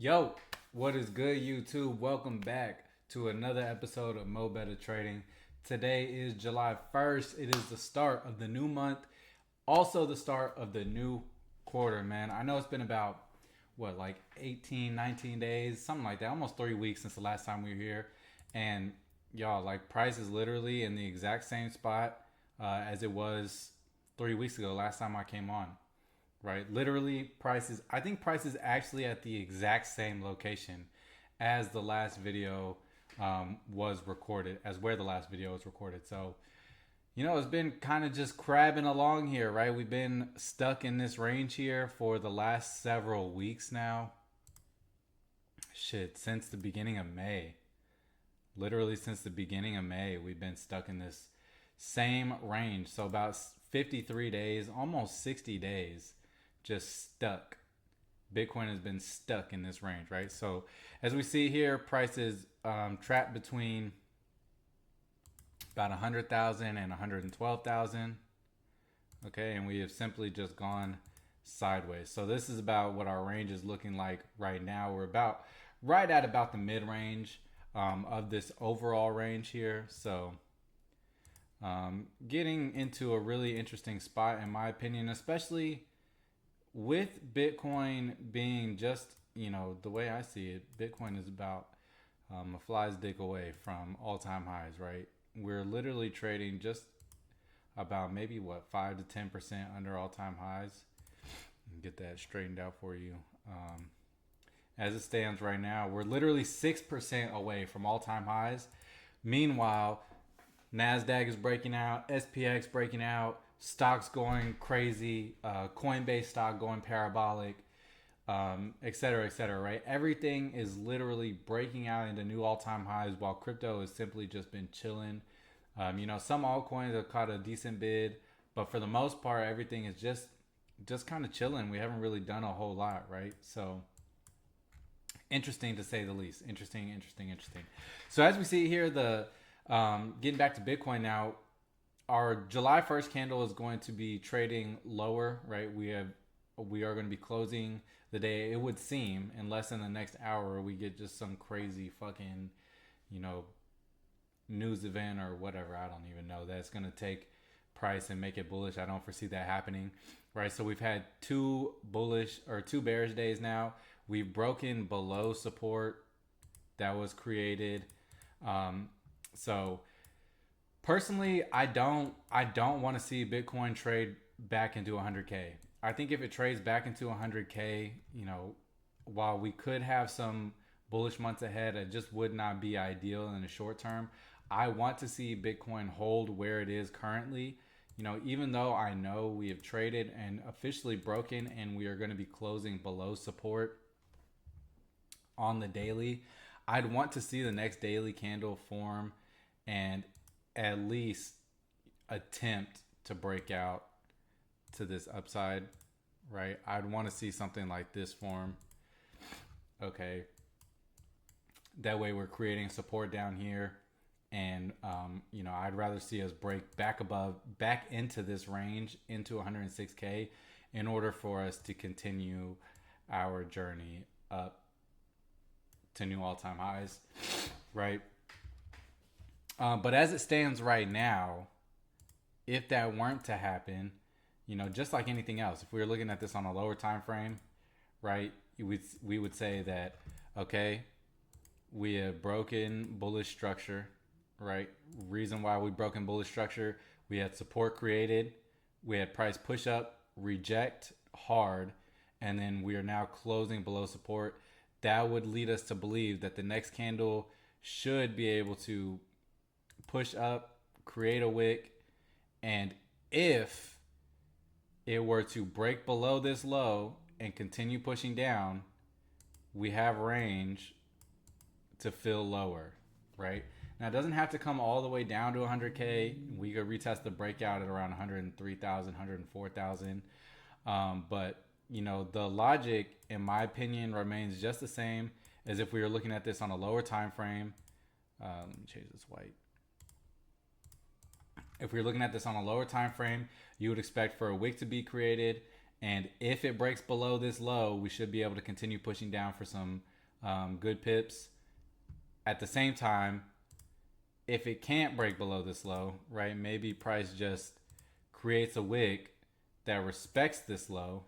Yo, what is good, YouTube? Welcome back to another episode of MoBetta Trading. Today is July 1st. It is the start of the new month, also the start of the new quarter, man. I know it's been about, like 18, 19 days, something like that, almost 3 weeks since the last time we were here. And y'all, like, price is literally in the exact same spot as it was 3 weeks ago, last time I came on. Right, literally prices. I think price is actually at the exact same location as the last video was recorded, as where the last video was recorded. So, it's been kind of just crabbing along here, right? We've been stuck in this range here for the last several weeks now. Shit, since the beginning of May. Literally since the beginning of May, we've been stuck in this same range. So about 53 days, almost 60 days, just stuck. Bitcoin has been stuck in this range, right? So as we see here, prices trapped between about 100,000 and 112,000. Okay, and we have simply just gone sideways. So this is about what our range is looking like right now. We're about right at about the mid range of this overall range here. So getting into a really interesting spot, in my opinion, especially with Bitcoin being just, the way I see it, Bitcoin is about a fly's dick away from all-time highs, right? We're literally trading just about maybe 5 to 10% under all-time highs. Get that straightened out for you. As it stands right now, we're literally 6% away from all-time highs. Meanwhile, NASDAQ is breaking out, SPX breaking out, stocks going crazy, Coinbase stock going parabolic, et cetera, right? Everything is literally breaking out into new all-time highs while crypto has simply just been chilling. Some altcoins have caught a decent bid, but for the most part, everything is just kind of chilling. We haven't really done a whole lot, right? So interesting to say the least. Interesting. So as we see here, getting back to Bitcoin now, our July 1st candle is going to be trading lower, right? We are going to be closing the day, it would seem, unless in the next hour we get just some crazy fucking, news event or whatever. I don't even know. That's going to take price and make it bullish. I don't foresee that happening, right? So we've had two bearish days now. We've broken below support that was created. So personally, I don't want to see Bitcoin trade back into 100K. I think if it trades back into 100K, while we could have some bullish months ahead, it just would not be ideal in the short term. I want to see Bitcoin hold where it is currently. Even though I know we have traded and officially broken and we are going to be closing below support on the daily, I'd want to see the next daily candle form and at least attempt to break out to this upside, right? I'd want to see something like this form. Okay. That way we're creating support down here. And, I'd rather see us break back into this range, into 106K, in order for us to continue our journey up to new all-time highs, right? But as it stands right now, if that weren't to happen, just like anything else, if we were looking at this on a lower time frame, right, we would say that, okay, we have broken bullish structure, right? Reason why we broken bullish structure, we had support created, we had price push up, reject hard, and then we are now closing below support. That would lead us to believe that the next candle should be able to push up, create a wick, and if it were to break below this low and continue pushing down, we have range to fill lower, right? Now, it doesn't have to come all the way down to 100K. We could retest the breakout at around 103,000, 104,000. But, the logic, in my opinion, remains just the same as if we were looking at this on a lower time frame. Let me change this white. If we were looking at this on a lower time frame, you would expect for a wick to be created And if it breaks below this low, we should be able to continue pushing down for some good pips. At the same time, if it can't break below this low, right, maybe price just creates a wick that respects this low,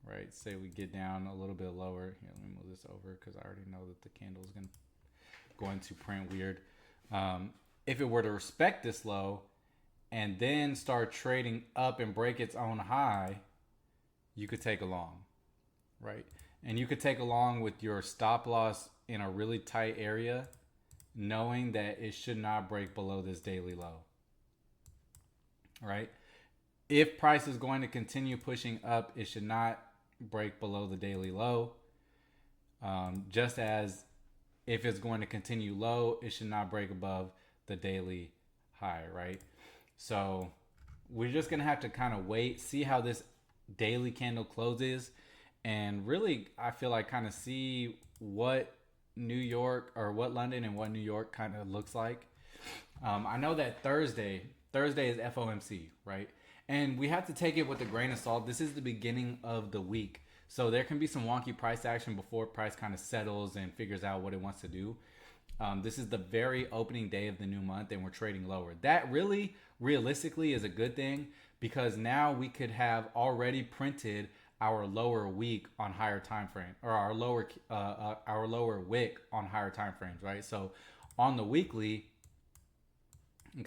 right? Say we get down a little bit lower. Here, let me move this over because I already know that the candle is going to print weird. If it were to respect this low and then start trading up and break its own high, you could take a long, right? And you could take a long with your stop loss in a really tight area, knowing that it should not break below this daily low, right? If price is going to continue pushing up, it should not break below the daily low. Just as if it's going to continue low, it should not break above the daily high, right? So we're just going to have to kind of wait, see how this daily candle closes, and really, I feel like kind of see what New York or what London and what New York kind of looks like. I know that Thursday is FOMC, right? And we have to take it with a grain of salt. This is the beginning of the week. So there can be some wonky price action before price kind of settles and figures out what it wants to do. This is the very opening day of the new month and we're trading lower. That really, realistically, is a good thing because now we could have already printed our lower week on higher time frame, or our lower wick on higher time frames, right? So on the weekly, we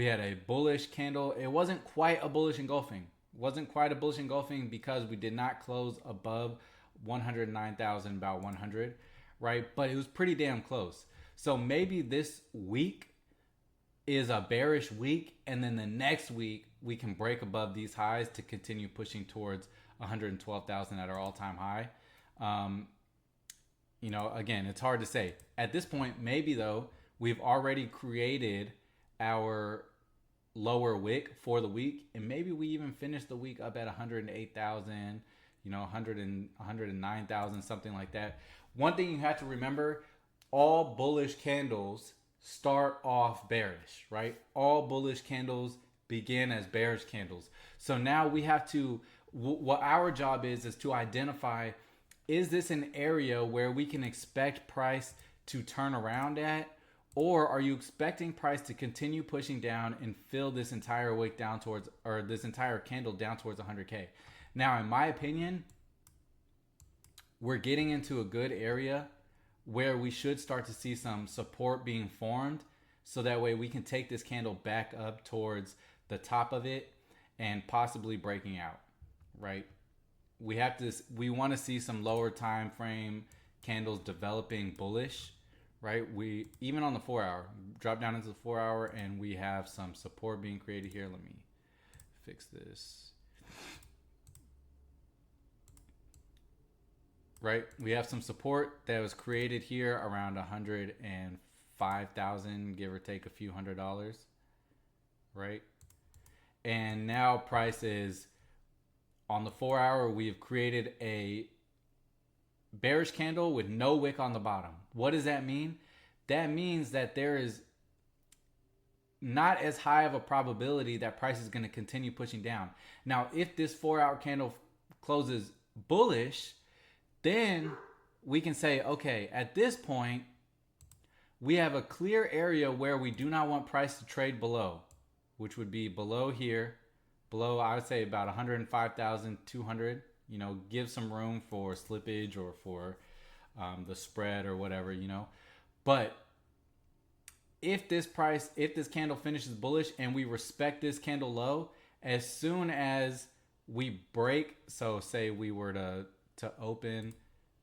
had a bullish candle. It wasn't quite a bullish engulfing. Because we did not close above 109,000, about 100, right? But it was pretty damn close. So maybe this week is a bearish week, and then the next week we can break above these highs to continue pushing towards 112,000 at our all-time high. Again, it's hard to say. At this point, maybe though, we've already created our lower wick for the week, and maybe we even finish the week up at 108,000, 109,000, something like that. One thing you have to remember, all bullish candles start off bearish, right? All bullish candles begin as bearish candles. So now we have to, what our job is to identify, is this an area where we can expect price to turn around at? Or are you expecting price to continue pushing down and fill this entire wick down towards, or this entire candle down towards 100K? Now, in my opinion, we're getting into a good area where we should start to see some support being formed. So that way we can take this candle back up towards the top of it and possibly breaking out, right? We want to see some lower time frame candles developing bullish, right? We, even on the 4 hour, drop down into the 4 hour and we have some support being created here. Let me fix this. Right, we have some support that was created here around 105,000, give or take a few $100, right? And now price is on the 4 hour. We've created a bearish candle with no wick on the bottom. What does that mean? That means that there is not as high of a probability that price is going to continue pushing down. Now, if this 4 hour candle closes bullish, then we can say, okay, at this point, we have a clear area where we do not want price to trade below, which would be below here, below, I would say about 105,200, give some room for slippage or for the spread or whatever, But if this candle finishes bullish and we respect this candle low, as soon as we break, so say we were to open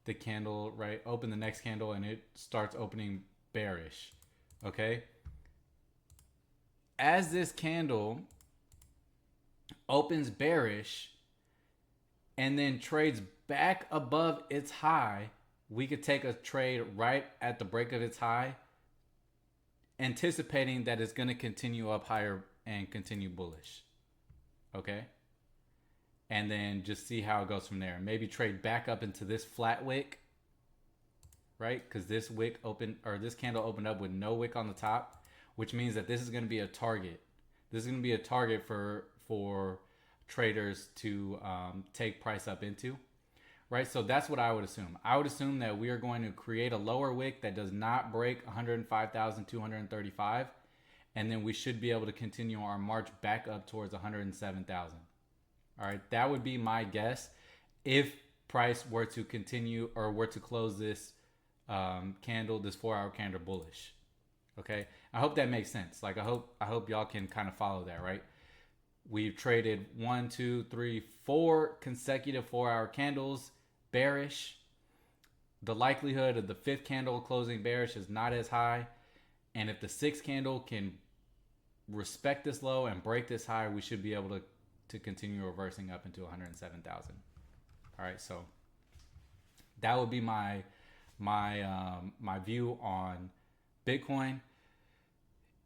the candle, right? Open the next candle and it starts opening bearish, okay? As this candle opens bearish and then trades back above its high, we could take a trade right at the break of its high, anticipating that it's going to continue up higher and continue bullish, okay? And then just see how it goes from there. Maybe trade back up into this flat wick, right? Because this wick opened, or this candle opened up with no wick on the top, which means that this is going to be a target. This is going to be a target for traders to take price up into, right? So that's what I would assume. I would assume that we are going to create a lower wick that does not break 105,235, and then we should be able to continue our march back up towards 107,000. All right, that would be my guess if price were to continue or were to close this candle, this 4-hour candle bullish. Okay, I hope that makes sense. Like I hope y'all can kind of follow that, right? We've traded 1, 2, 3, 4 consecutive 4-hour candles bearish. The likelihood of the 5th candle closing bearish is not as high. And if the 6th candle can respect this low and break this high, we should be able to continue reversing up into 107,000. All right, so that would be my view on Bitcoin.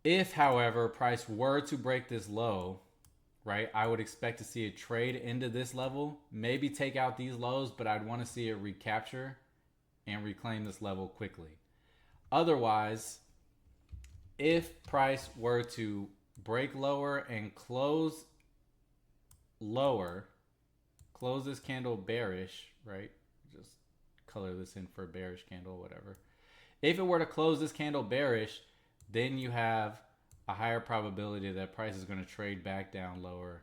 If, however, price were to break this low, right, I would expect to see it trade into this level, maybe take out these lows, but I'd want to see it recapture and reclaim this level quickly. Otherwise, if price were to break lower and close lower, close this candle bearish, right? Just color this in for bearish candle, whatever. If it were to close this candle bearish, then you have a higher probability that price is going to trade back down lower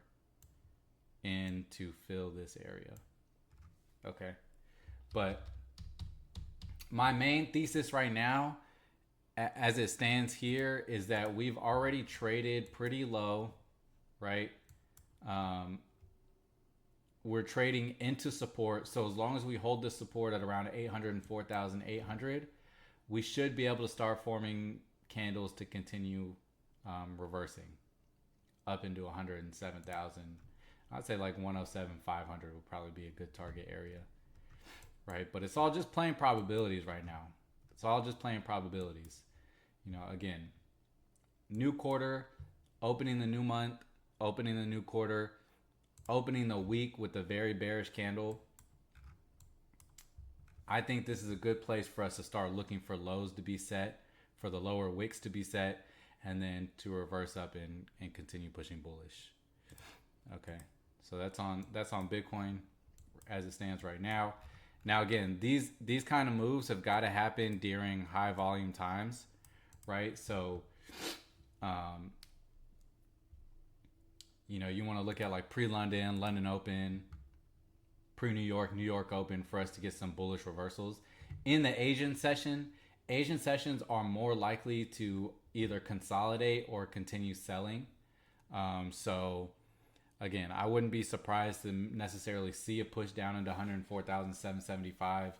and to fill this area. Okay. But my main thesis right now, as it stands here, is that we've already traded pretty low, right? We're trading into support. So as long as we hold this support at around 804,800, we should be able to start forming candles to continue reversing up into 107,000. I'd say like 107,500 would probably be a good target area, right? But it's all just plain probabilities right now. It's all just plain probabilities. You know, again, new quarter, opening the new month, opening the new quarter, opening the week with a very bearish candle. I think this is a good place for us to start looking for lows to be set, for the lower wicks to be set, and then to reverse up and continue pushing bullish. Okay, so that's on Bitcoin as it stands right now. Now again, these kind of moves have got to happen during high volume times, right? So you know, you want to look at like pre-London, London Open, pre-New York, New York Open for us to get some bullish reversals. In the Asian sessions are more likely to either consolidate or continue selling. So again, I wouldn't be surprised to necessarily see a push down into 104,775,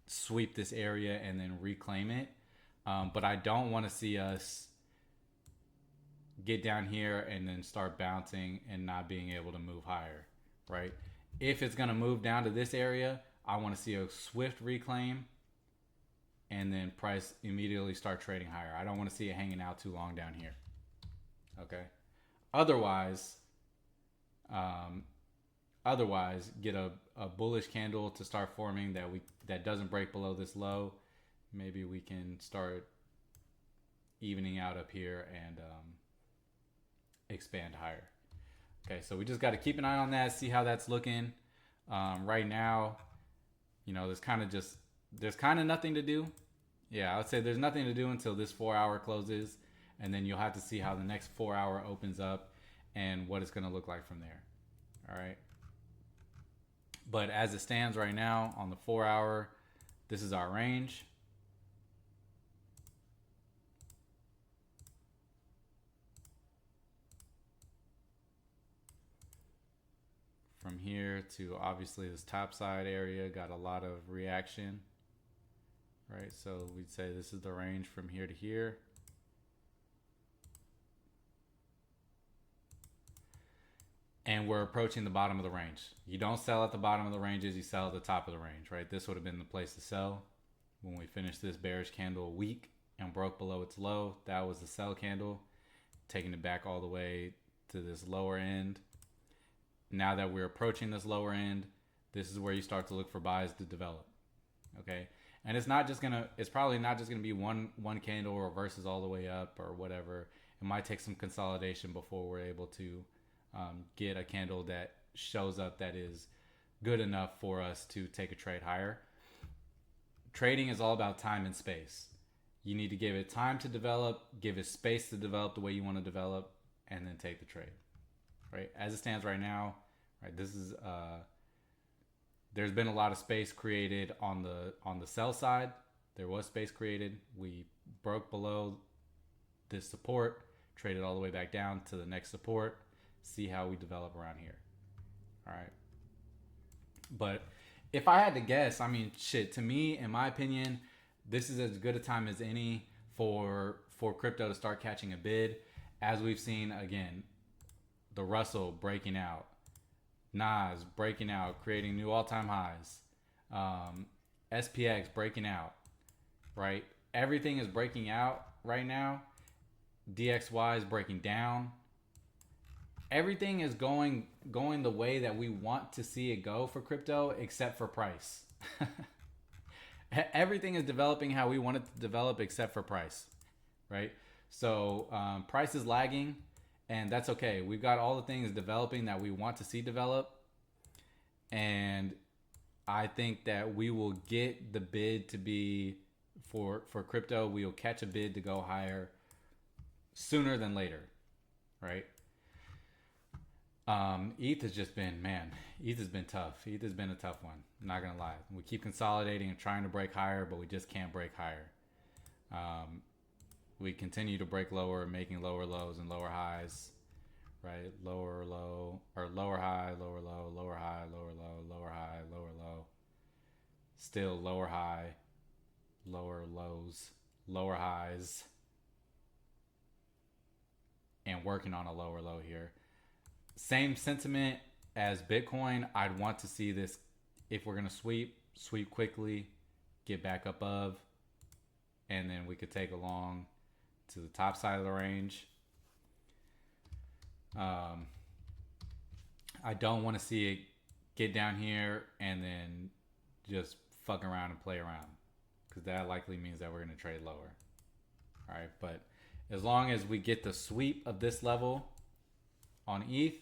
sweep this area and then reclaim it. But I don't want to see us get down here and then start bouncing and not being able to move higher, right? If it's going to move down to this area, I want to see a swift reclaim and then price immediately start trading higher. I don't want to see it hanging out too long down here. Okay. Otherwise, get a bullish candle to start forming that doesn't break below this low. Maybe we can start evening out up here and expand higher. Okay, so we just got to keep an eye on that, see how that's looking. Right now, you know, there's kind of nothing to do. Yeah, I would say there's nothing to do until this 4-hour closes, and then you'll have to see how the next 4-hour opens up and what it's going to look like from there. All right. But as it stands right now on the 4-hour, this is our range. From here to obviously this top side area got a lot of reaction, right? So we'd say this is the range from here to here. And we're approaching the bottom of the range. You don't sell at the bottom of the ranges, you sell at the top of the range, right? This would have been the place to sell. When we finished this bearish candle weak and broke below its low, that was the sell candle, taking it back all the way to this lower end. Now that we're approaching this lower end, this is where you start to look for buys to develop. Okay. And it's probably not just gonna be one candle reverses all the way up or whatever. It might take some consolidation before we're able to get a candle that shows up that is good enough for us to take a trade higher. Trading is all about time and space. You need to give it time to develop, give it space to develop the way you want to develop, and then take the trade. Right? As it stands right now, right, this is there's been a lot of space created on the sell side. There was space created. We broke below this support, traded all the way back down to the next support, see how we develop around here. All right. But if I had to guess, I mean, shit, to me, in my opinion, this is as good a time as any for crypto to start catching a bid. As we've seen, again, the Russell breaking out, Nas breaking out, creating new all-time highs, SPX breaking out, right? Everything is breaking out right now. DXY is breaking down. Everything is going the way that we want to see it go for crypto, except for price. Everything is developing how we want it to develop, except for price, right? So price is lagging, and that's okay. We've got all the things developing that we want to see develop, and I think that we will get the bid to be for crypto. We will catch a bid to go higher sooner than later, right? ETH has just been, ETH has been tough. ETH has been a tough one. I'm not gonna lie. We keep consolidating and trying to break higher, but we just can't break higher. We continue to break lower, making lower lows and lower highs, right? Lower low, or lower high, lower low, lower high, lower low, lower high, lower low. Still lower high, lower lows, lower highs, and working on a lower low here. Same sentiment as Bitcoin. I'd want to see this, if we're going to sweep quickly, get back above, and then we could take along to the top side of the range. I don't want to see it get down here and then just fuck around and play around, because that likely means that we're going to trade lower. All right, but as long as we get the sweep of this level on ETH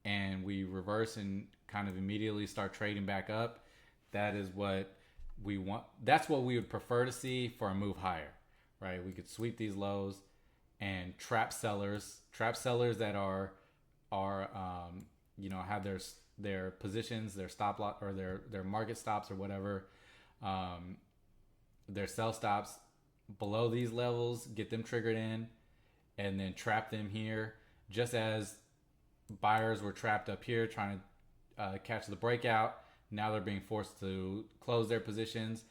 and we reverse and kind of immediately start trading back up, that is what we want. That's what we would prefer to see for a move higher, right? We could sweep these lows and trap sellers that are have their positions, their stop loss, or their market stops or whatever, their sell stops below these levels, get them triggered in, and then trap them here, just as buyers were trapped up here trying to catch the breakout. Now they're being forced to close their positions.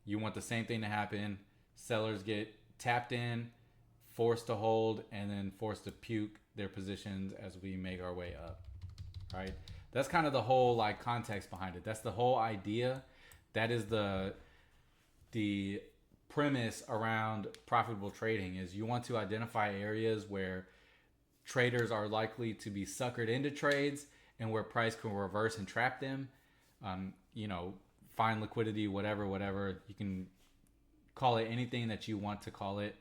You want the same thing to happen. Sellers get tapped in, forced to hold, and then forced to puke their positions as we make our way up, right? That's kind of the whole context behind it. That's the whole idea. That is the premise around profitable trading, is you want to identify areas where traders are likely to be suckered into trades and where price can reverse and trap them. Find liquidity, whatever. You can call it anything that you want to call it.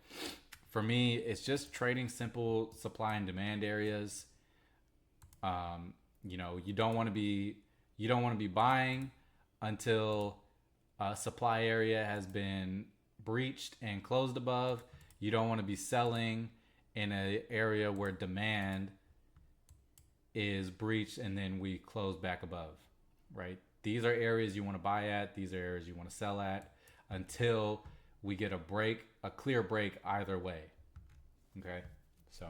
For me, it's just trading simple supply and demand areas. You don't want to be buying until a supply area has been breached and closed above. You don't want to be selling in an area where demand is breached and then we close back above, right? These are areas you want to buy at. These are areas you want to sell at until we get a clear break either way. Okay, so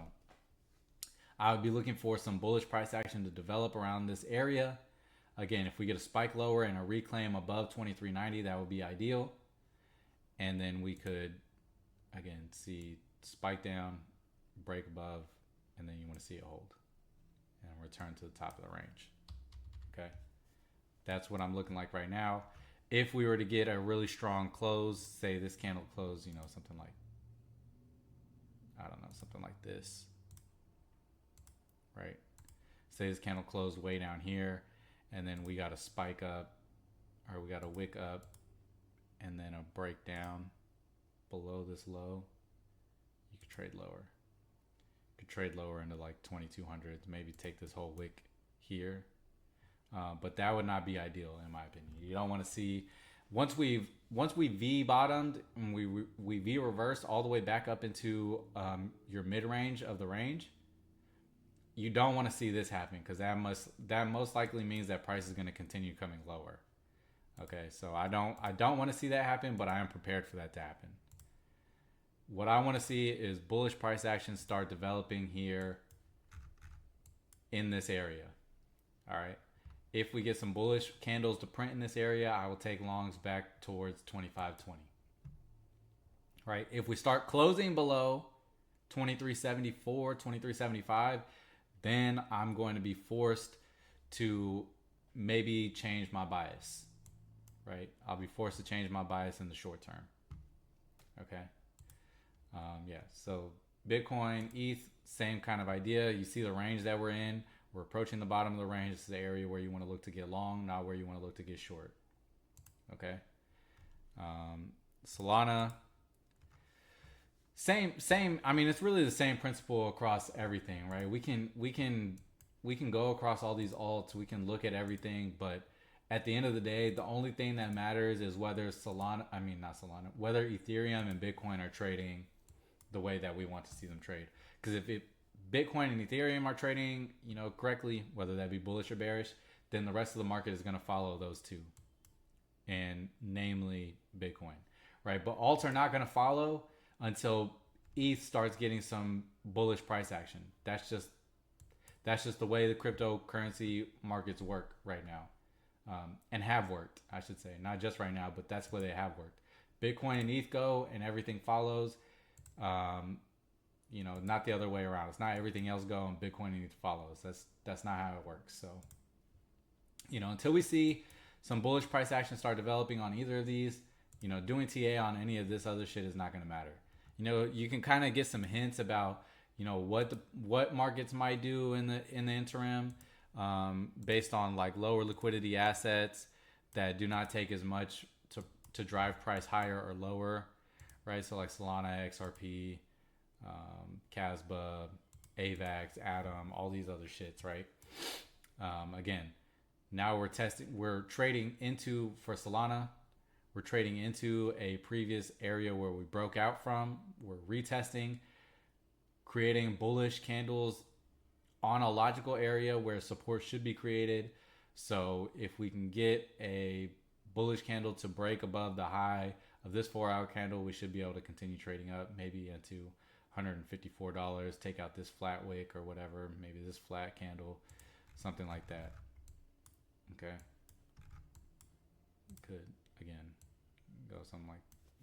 I would be looking for some bullish price action to develop around this area. Again, if we get a spike lower and a reclaim above 23.90, that would be ideal. And then we could, again, see spike down, break above, and then you want to see it hold and return to the top of the range. Okay, that's what I'm looking like right now. If we were to get a really strong close, say this candle closed, something like, something like this, right? Say this candle closed way down here, and then we got a spike up, or we got a wick up, and then a breakdown below this low. You could trade lower. You could trade lower into 2200s, maybe take this whole wick here. But that would not be ideal in my opinion. You don't want to see once we V bottomed and we V reversed all the way back up into your mid range of the range. You don't want to see this happen because that most likely means that price is going to continue coming lower. Okay, so I don't want to see that happen, but I am prepared for that to happen. What I want to see is bullish price action start developing here in this area. All right. If we get some bullish candles to print in this area, I will take longs back towards 25.20. Right? If we start closing below 23.74, 23.75, then I'm going to be forced to maybe change my bias. Right? I'll be forced to change my bias in the short term. Okay? Yeah, so Bitcoin, ETH, same kind of idea. You see the range that we're in. We're approaching the bottom of the range. This is the area where you want to look to get long, not where you want to look to get short. Okay. Solana, same. I mean, it's really the same principle across everything, right? We can go across all these alts. We can look at everything, but at the end of the day, the only thing that matters is whether whether Ethereum and Bitcoin are trading the way that we want to see them trade. Because if Bitcoin and Ethereum are trading, correctly, whether that be bullish or bearish, then the rest of the market is going to follow those two, and namely Bitcoin, right? But alts are not going to follow until ETH starts getting some bullish price action. That's just the way the cryptocurrency markets work right now, and have worked, I should say, not just right now, but that's where they have worked. Bitcoin and ETH go, and everything follows. Not the other way around. It's not everything else go and Bitcoin and ETH follows. That's not how it works. So, until we see some bullish price action start developing on either of these, doing TA on any of this other shit is not going to matter. You can kind of get some hints about, what markets might do in the interim, based on like lower liquidity assets that do not take as much to drive price higher or lower, right? So like Solana, XRP, Casba, AVAX, Atom, all these other shits, right? Again, now we're trading into, for Solana, we're trading into a previous area where we broke out from. We're retesting, creating bullish candles on a logical area where support should be created. So if we can get a bullish candle to break above the high of this 4-hour candle, we should be able to continue trading up, maybe into $154, take out this flat wick or whatever, maybe this flat candle, something like that. Okay. Could, again, go something like,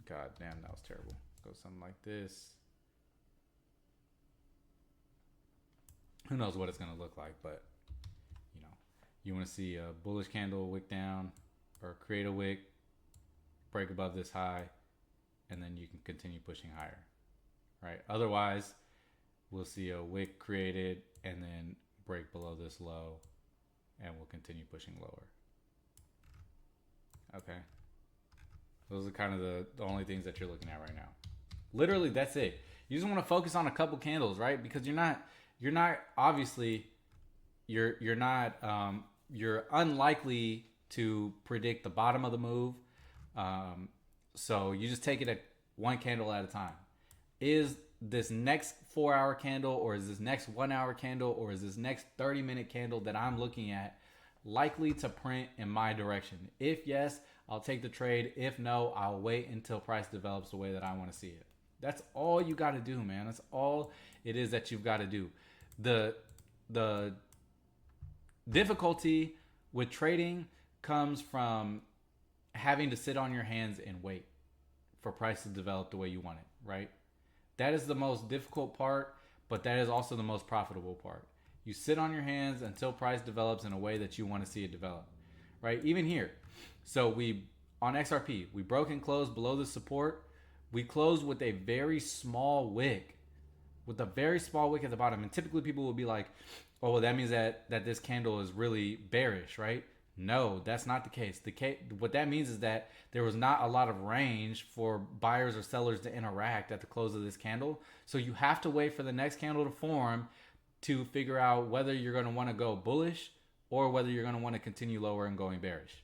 god damn, that was terrible. Go something like this. Who knows what it's going to look like, but, you want to see a bullish candle, wick down, or create a wick, break above this high, and then you can continue pushing higher. Right. Otherwise, we'll see a wick created and then break below this low, and we'll continue pushing lower. Okay. Those are kind of the only things that you're looking at right now. Literally, that's it. You just want to focus on a couple candles, right? Because you're unlikely to predict the bottom of the move. So you just take it at one candle at a time. Is this next 4-hour candle, or is this next 1-hour candle, or is this next 30-minute candle that I'm looking at likely to print in my direction? If yes, I'll take the trade. If no, I'll wait until price develops the way that I want to see it. That's all you got to do, man. That's all it is that you've got to do. The difficulty with trading comes from having to sit on your hands and wait for price to develop the way you want it, right? That is the most difficult part, but that is also the most profitable part. You sit on your hands until price develops in a way that you want to see it develop, right? Even here. So on XRP, we broke and closed below the support. We closed with a very small wick, at the bottom. And typically people will be like, oh, well, that means that this candle is really bearish, right? No, that's not the case. What that means is that there was not a lot of range for buyers or sellers to interact at the close of this candle. So you have to wait for the next candle to form to figure out whether you're going to want to go bullish or whether you're going to want to continue lower and going bearish.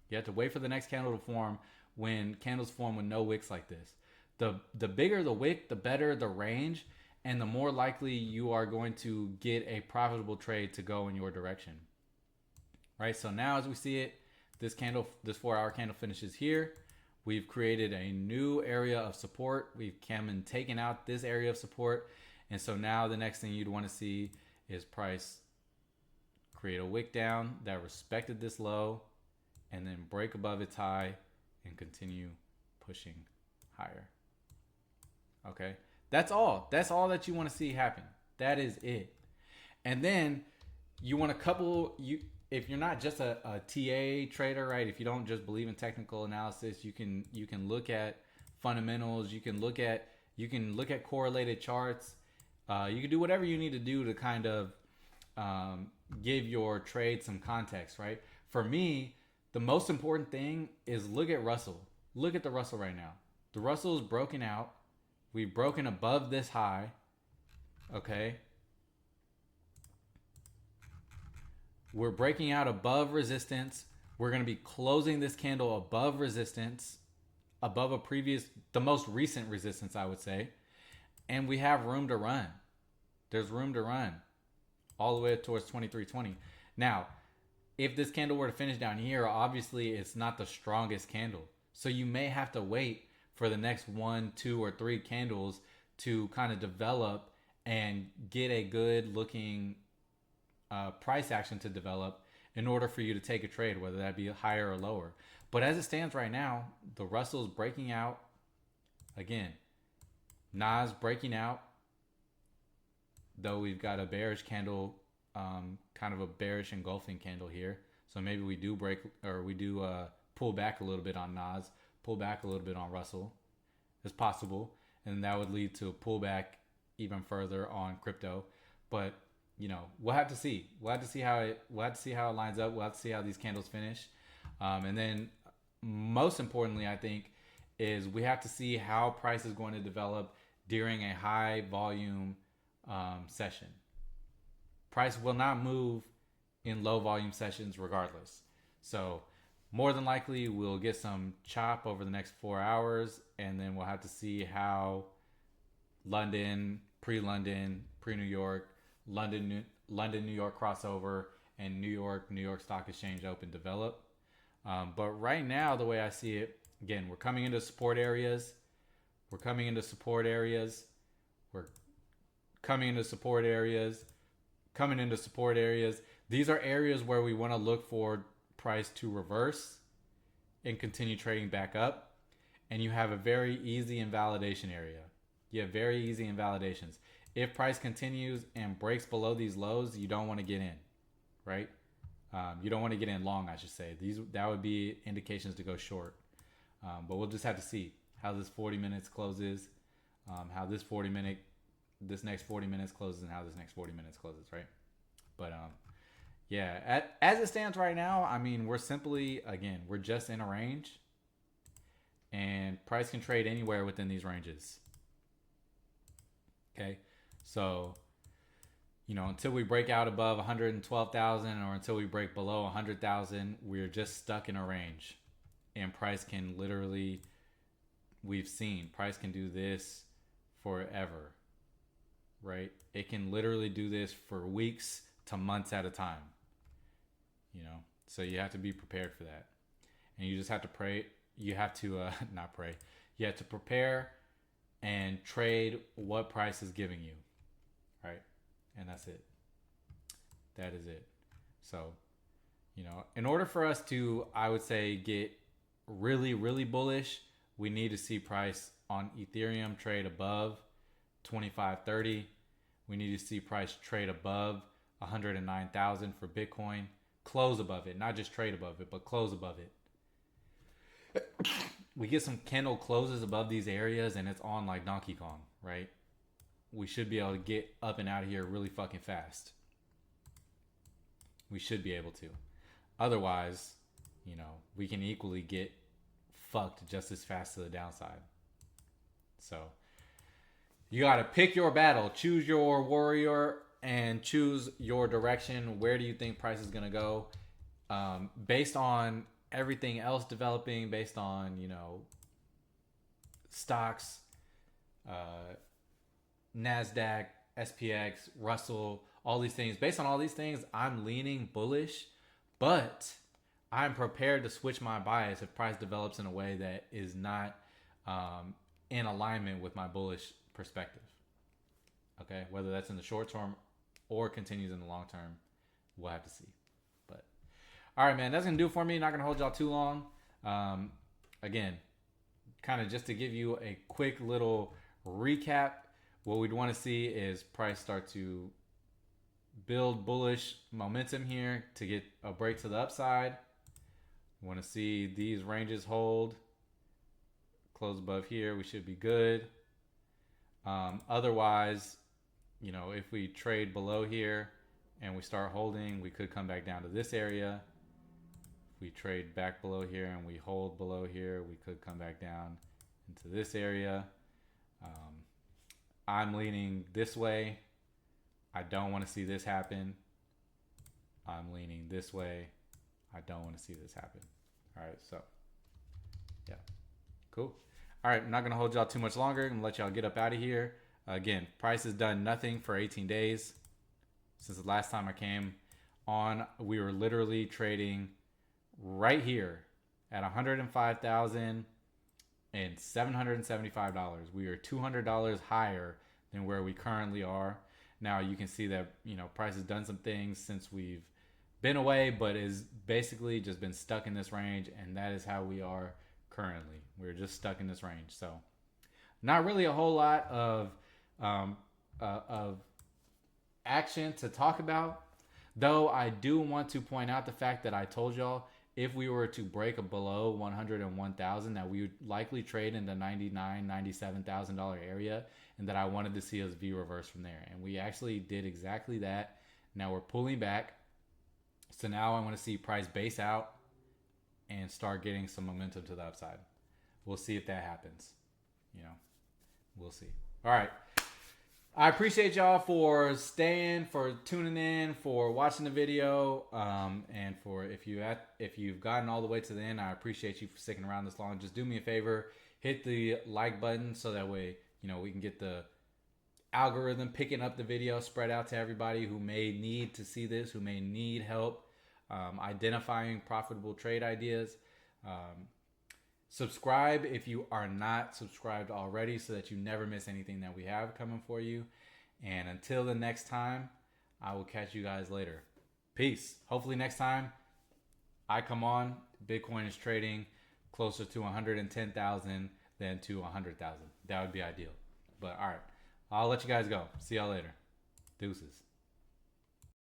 You have to wait for the next candle to form. When candles form with no wicks like this, the bigger the wick, the better the range, and the more likely you are going to get a profitable trade to go in your direction. Right? So now as we see it, this 4-hour candle finishes here. We've created a new area of support. We've come and taken out this area of support. And so now the next thing you'd want to see is price create a wick down that respected this low and then break above its high and continue pushing higher. Okay, that's all that you want to see happen. That is it. And then you want to couple, if you're not just a TA trader, right? If you don't just believe in technical analysis, you can look at fundamentals, you can look at correlated charts. You can do whatever you need to do to kind of give your trade some context, right? For me, the most important thing is look at Russell. Look at the Russell right now. The Russell is broken out. We've broken above this high. Okay. We're breaking out above resistance. We're going to be closing this candle above resistance, above the most recent resistance, I would say. And we have room to run. There's room to run all the way towards 2320. Now, if this candle were to finish down here, obviously it's not the strongest candle. So you may have to wait for the next 1, 2, or 3 candles to kind of develop and get a good looking price action to develop in order for you to take a trade, whether that be higher or lower. But as it stands right now, the Russell's breaking out. Again, Nas breaking out, though we've got a bearish candle, kind of a bearish engulfing candle here. So maybe we do break, or we do pull back a little bit on Nas, pull back a little bit on Russell. It's possible, and that would lead to a pullback even further on crypto. But we'll have to see. We'll have to see how it lines up. We'll have to see how these candles finish, and then most importantly, I think, is we have to see how price is going to develop during a high volume session. Price will not move in low volume sessions regardless. So more than likely we'll get some chop over the next 4 hours, and then we'll have to see how London, pre-London, pre-New York, London, New York crossover, and New York Stock Exchange Open develop. But right now, the way I see it, again, we're coming into support areas. We're coming into support areas. We're coming into support areas. Coming into support areas. These are areas where we want to look for price to reverse and continue trading back up. And you have a very easy invalidation area. You have very easy invalidations. If price continues and breaks below these lows, you don't want to get in, right? You don't want to get in long, I should say. That would be indications to go short. But we'll just have to see how this 40 minutes closes, how this next 40 minutes closes, and how this next 40 minutes closes, right? But yeah, as it stands right now, I mean, we're just in a range, and price can trade anywhere within these ranges. Okay, so until we break out above 112,000 or until we break below 100,000, we're just stuck in a range, and price can literally, we've seen price can do this forever, right? It can literally do this for weeks to months at a time, so you have to be prepared for that, and you just have to pray. You have to not pray. You have to prepare and trade what price is giving you, right? And that's it. That is it. So, in order for us to, I would say, get really, really bullish, we need to see price on Ethereum trade above 2530. We need to see price trade above 109,000 for Bitcoin. Close above it, not just trade above it, but close above it. We get some candle closes above these areas and it's on like Donkey Kong, right? We should be able to get up and out of here really fucking fast. We should be able to. Otherwise, we can equally get fucked just as fast to the downside. So you got to pick your battle, choose your warrior, and choose your direction. Where do you think price is going to go? Based on everything else developing, based on, you know, stocks, NASDAQ, SPX, Russell, all these things. Based on all these things, I'm leaning bullish, but I'm prepared to switch my bias if price develops in a way that is not in alignment with my bullish perspective. Okay, whether that's in the short term or continues in the long term, we'll have to see. But all right, man, that's gonna do it for me. Not gonna hold y'all too long. Again, kind of just to give you a quick little recap, what we'd want to see is price start to build bullish momentum here to get a break to the upside. We want to see these ranges hold, close above here. We should be good. Otherwise, you know, if we trade below here and we start holding, we could come back down to this area. If we trade back below here and we hold below here, we could come back down into this area. I'm leaning this way. I don't want to see this happen. I'm leaning this way. I don't want to see this happen. All right, so yeah, cool. All right, I'm not gonna hold y'all too much longer. I'm gonna let y'all get up out of here. Again, price has done nothing for 18 days. Since the last time I came on, we were literally trading right here at $105,775. We are $200 higher than where we currently are. Now you can see that, you know, price has done some things since we've been away, but is basically just been stuck in this range, and that is how we are currently. We're just stuck in this range. So not really a whole lot of action to talk about, though I do want to point out the fact that I told y'all if we were to break below 101,000 that we would likely trade in the $99,000, $97,000 area, and that I wanted to see us V reverse from there. And we actually did exactly that. Now we're pulling back. So now I want to see price base out and start getting some momentum to the upside. We'll see if that happens. You know, we'll see. All right. I appreciate y'all for staying, for tuning in, for watching the video, and for if you've gotten all the way to the end, I appreciate you for sticking around this long. Just do me a favor, hit the like button so that way, you know, we can get the algorithm picking up the video, spread out to everybody who may need to see this, who may need help identifying profitable trade ideas. Subscribe if you are not subscribed already so that you never miss anything that we have coming for you. And until the next time, I will catch you guys later. Peace. Hopefully next time I come on, Bitcoin is trading closer to 110,000 than to 100,000. That would be ideal. But all right, I'll let you guys go. See y'all later. Deuces.